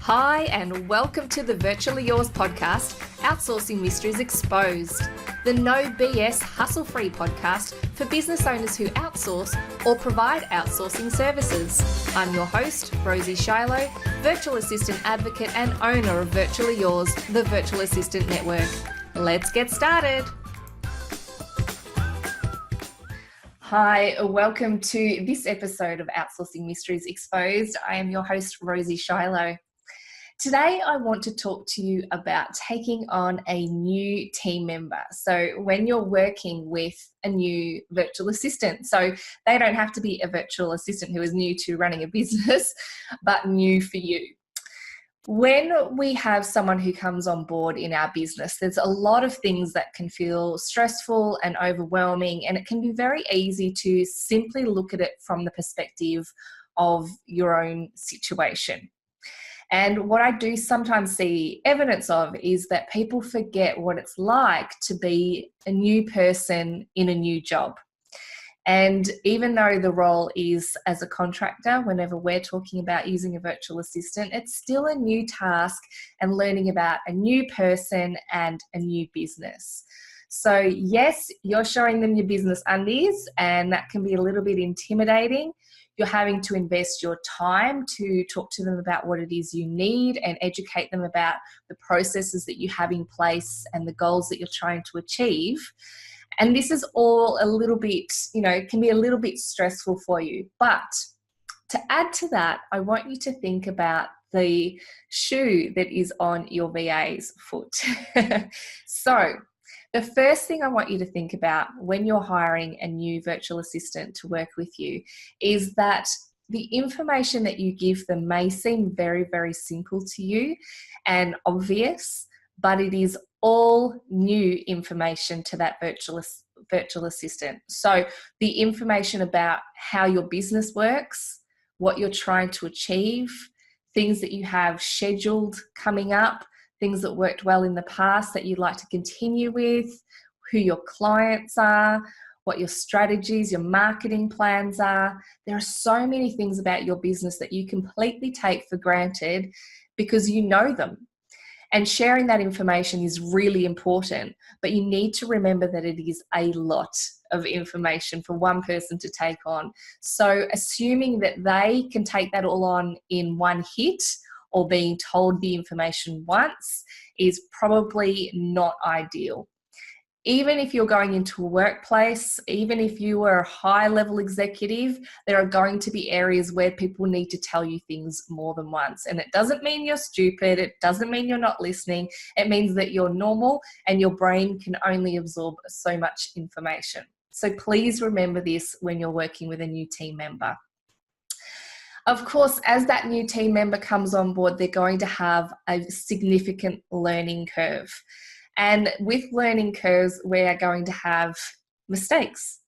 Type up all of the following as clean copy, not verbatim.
Hi, and welcome to the Virtually Yours podcast, Outsourcing Mysteries Exposed, the no BS hustle-free podcast for business owners who outsource or provide outsourcing services. I'm your host, Rosie Shilo, virtual assistant advocate and owner of Virtually Yours, the virtual assistant network. Let's get started. Hi, welcome to this episode of Outsourcing Mysteries Exposed. I am your host, Rosie Shilo. Today, I want to talk to you about taking on a new team member. So when you're working with a new virtual assistant, so they don't have to be a virtual assistant who is new to running a business, but new for you. When we have someone who comes on board in our business, there's a lot of things that can feel stressful and overwhelming, and it can be very easy to simply look at it from the perspective of your own situation. And what I do sometimes see evidence of is that people forget what it's like to be a new person in a new job. And even though the role is as a contractor, whenever we're talking about using a virtual assistant, it's still a new task and learning about a new person and a new business. So yes, you're showing them your business undies, and that can be a little bit intimidating. You're having to invest your time to talk to them about what it is you need and educate them about the processes that you have in place and the goals that you're trying to achieve. And this is all a little bit, can be a little bit stressful for you. But to add to that, I want you to think about the shoe that is on your VA's foot. So the first thing I want you to think about when you're hiring a new virtual assistant to work with you is that the information that you give them may seem very, very simple to you and obvious, but it is all new information to that virtual assistant. So the information about how your business works, what you're trying to achieve, things that you have scheduled coming up, things that worked well in the past that you'd like to continue with, who your clients are, what your strategies, your marketing plans are. There are so many things about your business that you completely take for granted because you know them. And sharing that information is really important, but you need to remember that it is a lot of information for one person to take on. So assuming that they can take that all on in one hit or being told the information once is probably not ideal. Even if you're going into a workplace, even if you are a high-level executive, there are going to be areas where people need to tell you things more than once. And it doesn't mean you're stupid. It doesn't mean you're not listening. It means that you're normal and your brain can only absorb so much information. So please remember this when you're working with a new team member. Of course, as that new team member comes on board, they're going to have a significant learning curve. And with learning curves, we are going to have mistakes.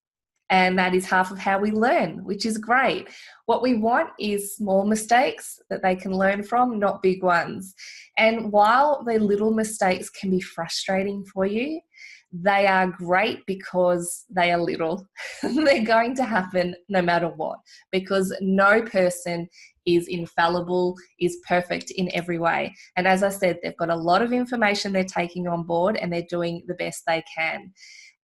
And that is half of how we learn, which is great. What we want is small mistakes that they can learn from, not big ones. And while the little mistakes can be frustrating for you, they are great because they are little. They're going to happen no matter what, because no person is infallible, is perfect in every way. And as I said, they've got a lot of information they're taking on board and they're doing the best they can.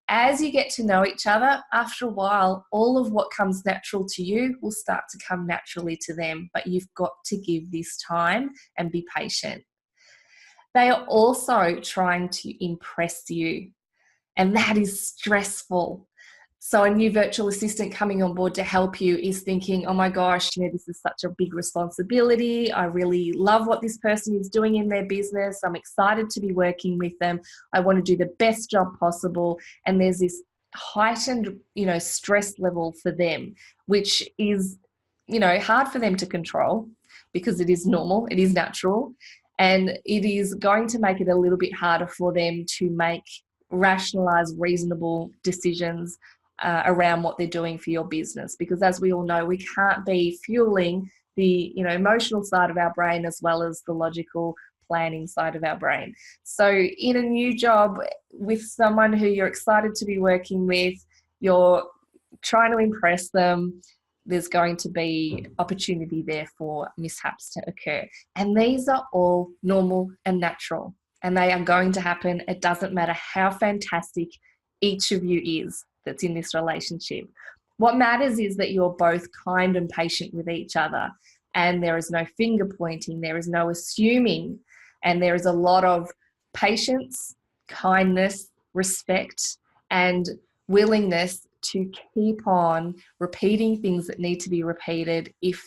As you get to know each other, after a while, all of what comes natural to you will start to come naturally to them, but you've got to give this time and be patient. They are also trying to impress you. And that is stressful. So a new virtual assistant coming on board to help you is thinking, oh my gosh, this is such a big responsibility. I really love what this person is doing in their business. I'm excited to be working with them. I want to do the best job possible. And there's this heightened, stress level for them, which is, hard for them to control because it is normal, it is natural. And it is going to make it a little bit harder for them to make rationalize reasonable decisions around what they're doing for your business, because as we all know, we can't be fueling the emotional side of our brain as well as the logical planning side of our brain. So in a new job with someone who you're excited to be working with, you're trying to impress them, there's going to be opportunity there for mishaps to occur. And these are all normal and natural, and they are going to happen. It doesn't matter how fantastic each of you is that's in this relationship. What matters is that you're both kind and patient with each other, and there is no finger pointing, there is no assuming, and there is a lot of patience, kindness, respect, and willingness to keep on repeating things that need to be repeated if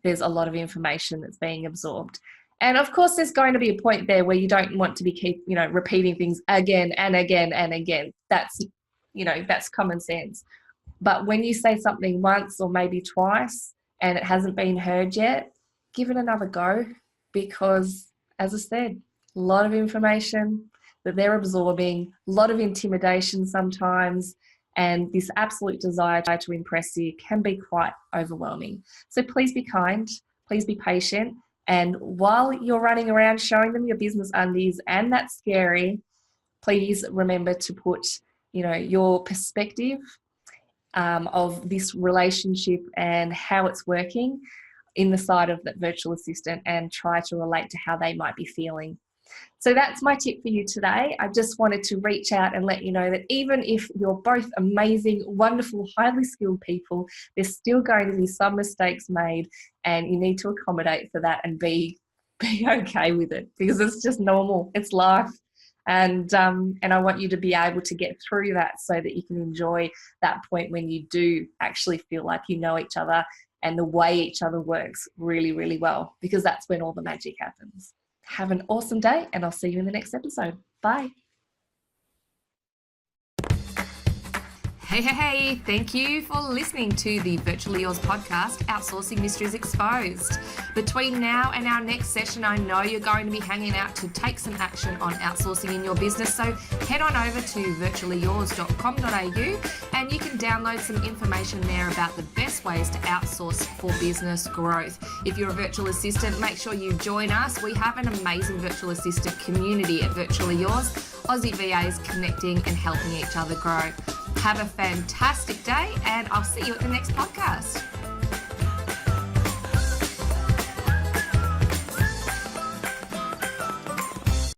there's a lot of information that's being absorbed. And of course, there's going to be a point there where you don't want to be repeating things again and again and again. That's common sense. But when you say something once or maybe twice and it hasn't been heard yet, give it another go, because, as I said, a lot of information that they're absorbing, a lot of intimidation sometimes, and this absolute desire to impress you can be quite overwhelming. So please be kind, please be patient, and while you're running around showing them your business undies, and that's scary, please remember to put, your perspective of this relationship and how it's working in the side of that virtual assistant, and try to relate to how they might be feeling. So that's my tip for you today. I just wanted to reach out and let you know that even if you're both amazing, wonderful, highly skilled people, there's still going to be some mistakes made, and you need to accommodate for that and be okay with it, because it's just normal. It's life. And I want you to be able to get through that so that you can enjoy that point when you do actually feel like you know each other and the way each other works really, really well, because that's when all the magic happens. Have an awesome day, and I'll see you in the next episode. Bye. Hey, thank you for listening to the Virtually Yours podcast, Outsourcing Mysteries Exposed. Between now and our next session, I know you're going to be hanging out to take some action on outsourcing in your business, so head on over to virtuallyyours.com.au and you can download some information there about the best ways to outsource for business growth. If you're a virtual assistant, make sure you join us. We have an amazing virtual assistant community at Virtually Yours, Aussie VAs connecting and helping each other grow. Have a fantastic day, and I'll see you at the next podcast.